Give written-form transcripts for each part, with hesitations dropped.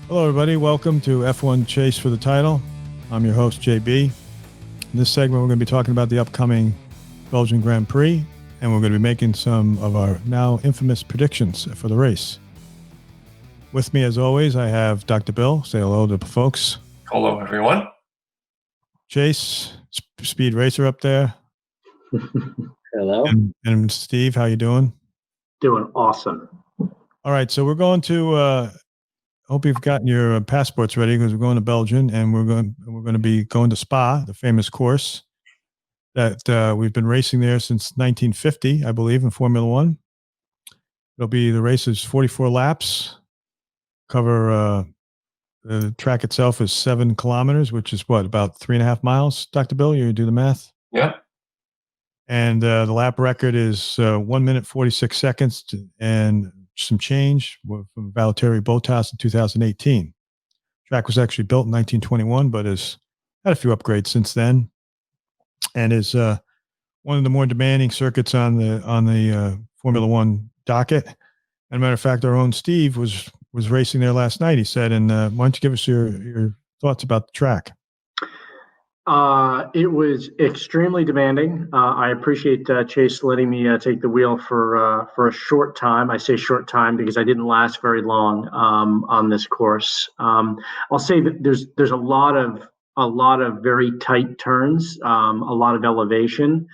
Hello, everybody. Welcome to F1 Chase for the Title. I'm your host, JB. In this segment, we're going to be talking about the upcoming Belgian Grand Prix, and we're going to be making some of our now infamous predictions for the race. With me, as always, I have Dr. Bill. Say hello to the folks. Hello, everyone. Chase, speed racer up there. Hello. And Steve, how you doing? Doing awesome. All right, so we're going to hope you've gotten your passports ready because we're going to Belgium, and we're going to be going to Spa, the famous course that we've been racing there since 1950, I believe, in Formula One. The race is 44 laps. Cover the track itself is 7 kilometers, which is about 3.5 miles. Dr. Bill, you do the math? Yeah. And the lap record is 1 minute 46 seconds and some change from Valtteri Bottas in 2018. Track was actually built in 1921, but has had a few upgrades since then, and is one of the more demanding circuits on the Formula One docket. As a matter of fact, our own Steve was racing there last night. He said, and why don't you give us your thoughts about the track? It was extremely demanding. I appreciate Chase letting me take the wheel for a short time. I say short time because I didn't last very long on this course. I'll say that there's a lot of very tight turns, a lot of elevation.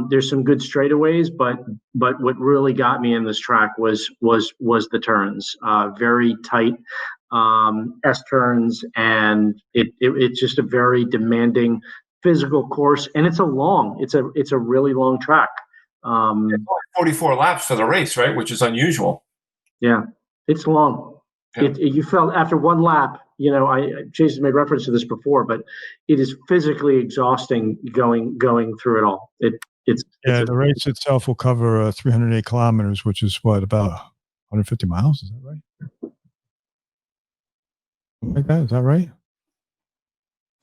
There's some good straightaways, but what really got me in this track was the turns. Very tight S turns, and it's just a very demanding physical course, and it's a really long track. 44 laps for the race, right? Which is unusual. Yeah, it's long. Yeah. You felt after one lap, Jason made reference to this before, but it is physically exhausting going through it all. The race itself will cover 308 kilometers, which is about 150 miles. Is that right? Like that, is that right?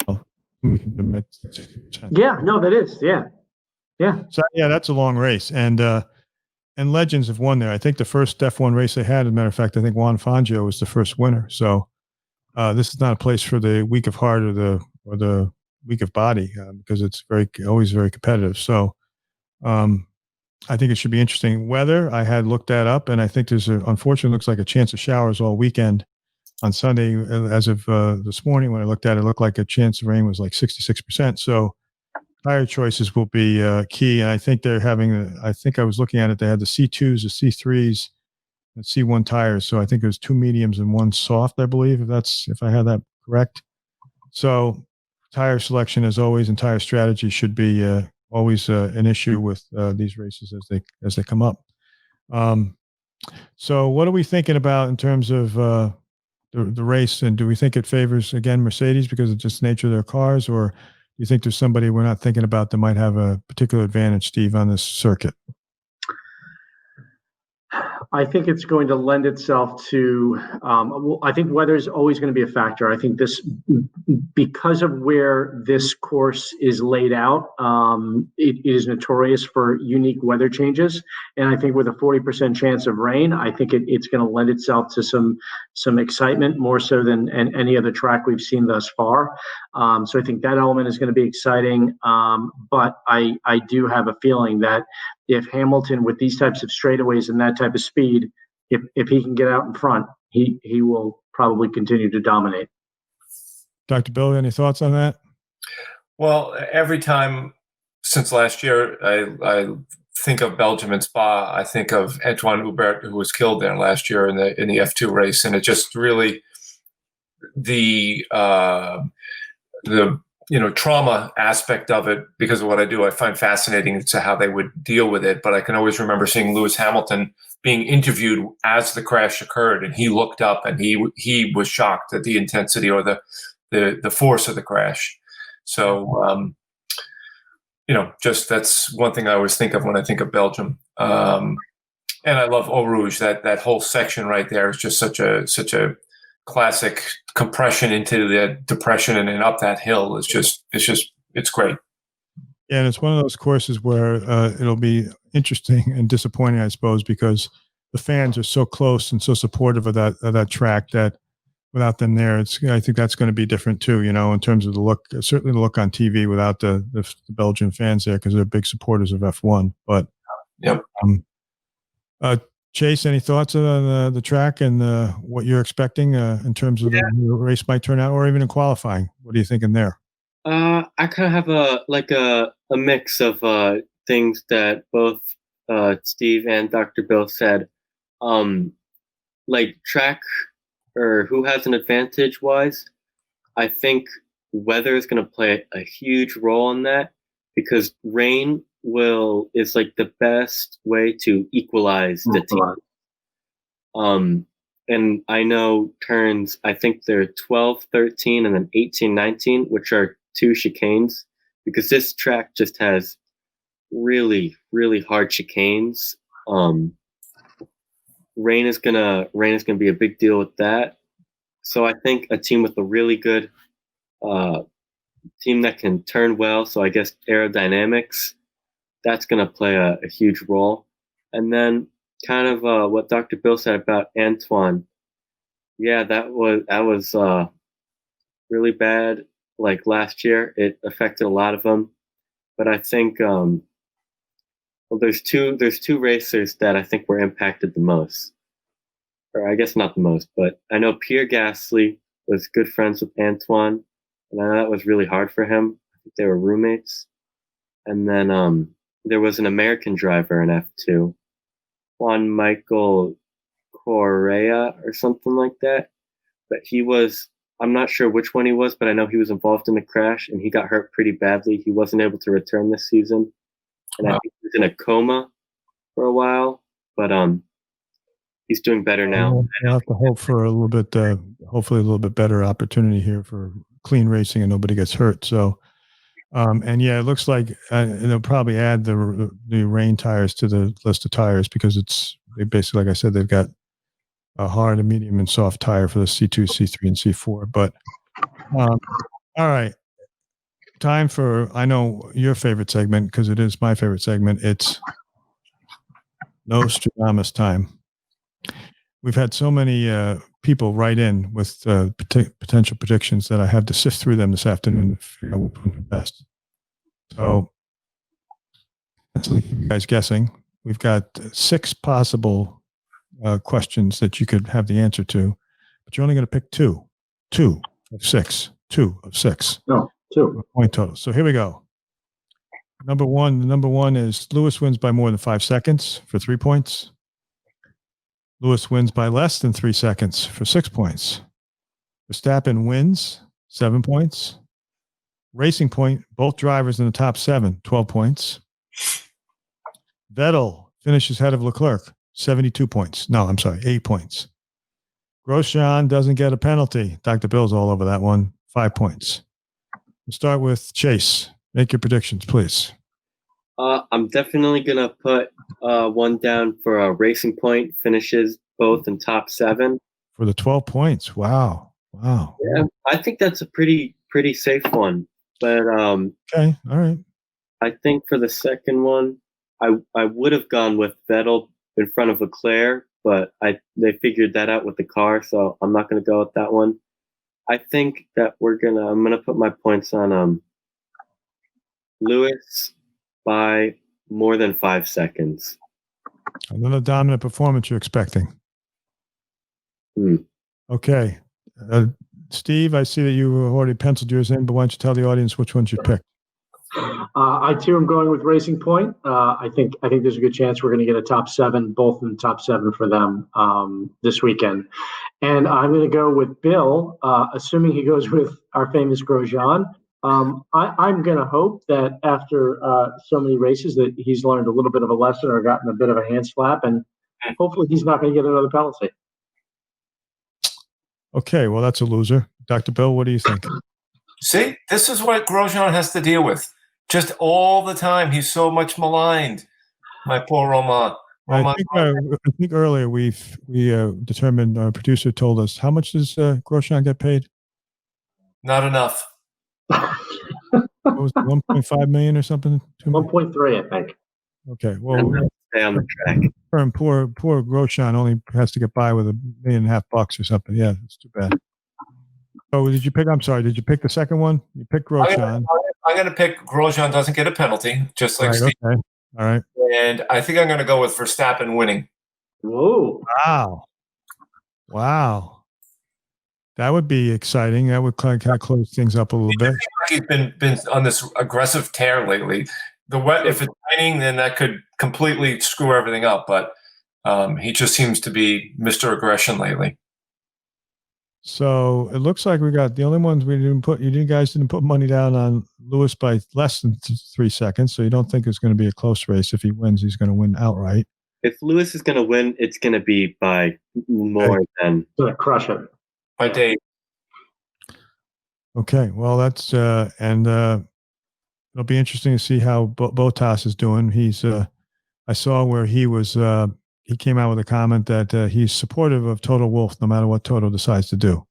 Oh. Yeah, no, that is, yeah. So that's a long race, and legends have won there. I think the first F1 race they had, as a matter of fact, I think Juan Fangio was the first winner. So this is not a place for the weak of heart or the weak of body because it's always very competitive. So I think it should be interesting. Weather, I had looked that up, and I think unfortunately looks like a chance of showers all weekend. On Sunday, as of this morning, when I looked at it, it looked like a chance of rain was like 66%. So tire choices will be key. And I think I think I was looking at it, they had the C2s, the C3s, and C1 tires. So I think it was 2 mediums and 1 soft, I believe, if I had that correct. So tire selection, as always, and tire strategy should be always an issue with these races as they come up. So what are we thinking about in terms of the race, and do we think it favors again Mercedes because of just the nature of their cars, or do you think there's somebody we're not thinking about that might have a particular advantage, Steve, on this circuit? I think it's going to lend itself to I think weather is always going to be a factor. I think because of where this course is laid out, it is notorious for unique weather changes. And I think with a 40% chance of rain, I think it's going to lend itself to some excitement more so than any other track we've seen thus far. So I think that element is going to be exciting. But I do have a feeling that if Hamilton, with these types of straightaways and that type of speed, if he can get out in front, he will probably continue to dominate. Dr. Bill, any thoughts on that? Well, every time since last year, I think of Belgium and Spa. I think of Antoine Hubert, who was killed there last year in the F2 race, and it just really the trauma aspect of it, because of what I do, I find fascinating to how they would deal with it. But I can always remember seeing Lewis Hamilton being interviewed as the crash occurred, and he looked up and he was shocked at the intensity or the force of the crash. So, just that's one thing I always think of when I think of Belgium. And I love Eau Rouge. That whole section right there is just such a classic compression into the depression and then up that hill. It's great. Yeah, and it's one of those courses where it'll be interesting and disappointing, I suppose, because the fans are so close and so supportive of that track that without them there. I think that's going to be different too, in terms of the look, certainly the look on TV without the Belgian fans there, because they're big supporters of F1. But Yep. Chase, any thoughts on the track and what you're expecting in terms of the race might turn out, or even in qualifying? What are you thinking there? I kind of have a mix of things that both Steve and Dr. Bill said. Like track or who has an advantage wise, I think weather is going to play a huge role in that, because rain is like the best way to equalize the team. And I know turns, I think they're 12, 13, and then 18, 19, which are 2 chicanes, because this track just has really, really hard chicanes. Rain is gonna be a big deal with that. So I think a team with a really good team that can turn well, so I guess aerodynamics, that's gonna play a huge role. And then kind of what Dr. Bill said about Antoine. Yeah, that was really bad. Like last year, it affected a lot of them. But I think there's two racers that I think were impacted the most, or I guess not the most, but I know Pierre Gasly was good friends with Antoine, and I know that was really hard for him. I think they were roommates. And then there was an American driver in F2, Juan Michael Correa or something like that. But I'm not sure which one he was, but I know he was involved in the crash and he got hurt pretty badly. He wasn't able to return this season. And I think he was in a coma for a while, but he's doing better now. We'll have to hope for a little bit, hopefully a little bit better opportunity here for clean racing and nobody gets hurt. So, and yeah, it looks like they'll probably add the rain tires to the list of tires, because they basically, like I said, they've got a hard, a medium, and soft tire for the C2, C3, and C4. But all right, time for, I know your favorite segment, because it is my favorite segment. It's Nostradamus time. We've had so many people write in with potential predictions that I have to sift through them this afternoon to figure out which one is best. So let's leave you guys guessing. We've got 6 possible questions that you could have the answer to, but you're only going to pick 2 of 6. 2 of 6. No, 2 point total. So here we go. Number one is Lewis wins by more than 5 seconds for 3 points. Lewis wins by less than 3 seconds for 6 points. Verstappen wins, 7 points. Racing Point, both drivers in the top 7, 12 points. Vettel finishes ahead of Leclerc, 72 points. No, I'm sorry, 8 points. Grosjean doesn't get a penalty. Dr. Bill's all over that one, 5 points. We'll start with Chase. Make your predictions, please. I'm definitely going to put one down for a Racing Point, finishes both in top 7. For the 12 points. Wow. Yeah, I think that's a pretty safe one. But okay, all right. I think for the second one, I would have gone with Vettel in front of Leclerc, but they figured that out with the car, so I'm not going to go with that one. I think that I'm going to put my points on Lewis by more than 5 seconds. Another dominant performance you're expecting. Okay. Steve, I see that you already penciled yours in, but why don't you tell the audience which ones you picked? I too am going with Racing Point. I think there's a good chance we're going to get a top 7, both in the top 7 for them this weekend. And I'm going to go with Bill, assuming he goes with our famous Grosjean. I'm going to hope that after so many races that he's learned a little bit of a lesson or gotten a bit of a hand slap, and hopefully he's not going to get another penalty. Okay, well, that's a loser. Dr. Bill, what do you think? See, this is what Grosjean has to deal with. Just all the time. He's so much maligned. My poor Romain. I think earlier we determined, our producer told us, how much does Grosjean get paid? Not enough. What was it, 1.5 million or something? 1.3, I think. Okay, well, stay on the track. Poor Grosjean only has to get by with $1.5 million or something. Yeah, that's too bad. Oh, did you pick? I'm sorry. Did you pick the second one? You picked Grosjean. I'm going to pick Grosjean doesn't get a penalty, just like Right, Steve. okay. All right. And I think I'm going to go with Verstappen winning. Whoa. Wow. That would be exciting. That would kind of close things up a little bit. He's been on this aggressive tear lately. If it's raining, then that could completely screw everything up. But he just seems to be Mr. Aggression lately. So it looks like we got the only ones we didn't put. You guys didn't put money down on Lewis by less than 3 seconds. So you don't think it's going to be a close race. If he wins, he's going to win outright. If Lewis is going to win, it's going to be by more than. Gonna crush it. By Dave. Okay. Well, that's it'll be interesting to see how Bottas is doing. I saw where he was. He came out with a comment that he's supportive of Toto Wolff no matter what Toto decides to do,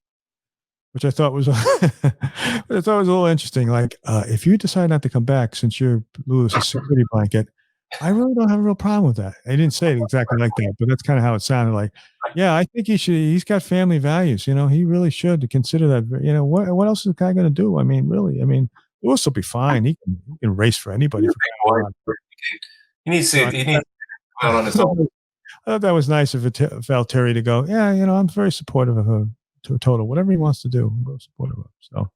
which I thought was a little interesting. Like, if you decide not to come back since you're Lewis's security blanket, I really don't have a real problem with that. I didn't say it exactly like that, but that's kind of how it sounded. Like, yeah, I think he should. He's got family values. You know, he really should consider that. You know, what else is the guy going to do? I mean, really, Lewis will be fine. He can race for anybody. He needs to out on his own. I thought that was nice of Valtteri to go, yeah, I'm very supportive of him to Toto. Whatever he wants to do, I'm very supportive of him.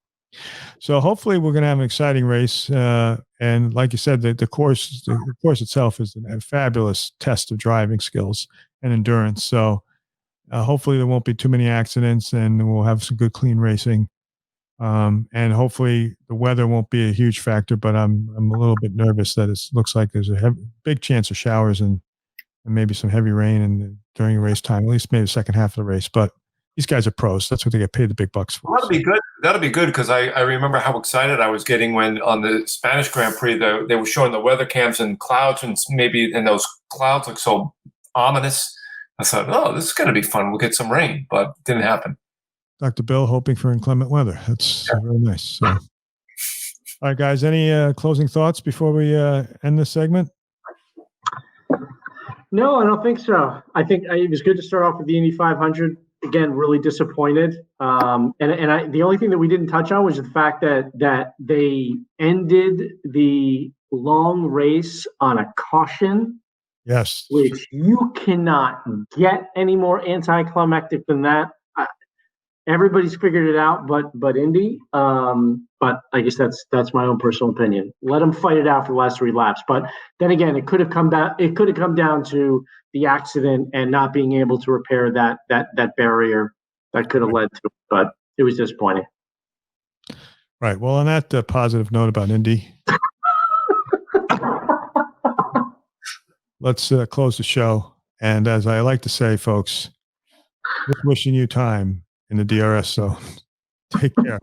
So hopefully we're going to have an exciting race. And like you said, the course itself is a fabulous test of driving skills and endurance. So hopefully there won't be too many accidents and we'll have some good, clean racing. And hopefully the weather won't be a huge factor, but I'm a little bit nervous that it looks like there's a big chance of showers and maybe some heavy rain and during race time, at least maybe the second half of the race. But these guys are pros. That's what they get paid the big bucks for. That'll be good. That'll be good because I remember how excited I was getting when on the Spanish Grand Prix they were showing the weather cams and clouds and those clouds look so ominous. I thought, oh, this is going to be fun. We'll get some rain, but it didn't happen. Dr. Bill hoping for inclement weather. That's very nice. So, all right, guys, any closing thoughts before we end this segment? No, I don't think so. I think it was good to start off with the Indy 500. Again, really disappointed. The only thing that we didn't touch on was the fact that they ended the long race on a caution. Yes. Which you cannot get any more anticlimactic than that. Everybody's figured it out, but Indy. But I guess that's my own personal opinion. Let them fight it out for the last 3 laps. But then again, it could have come down to the accident and not being able to repair that barrier that could have led to it. But it was disappointing. Right. Well, on that positive note about Indy, let's close the show. And as I like to say, folks, just wishing you time in the DRS zone. Take care.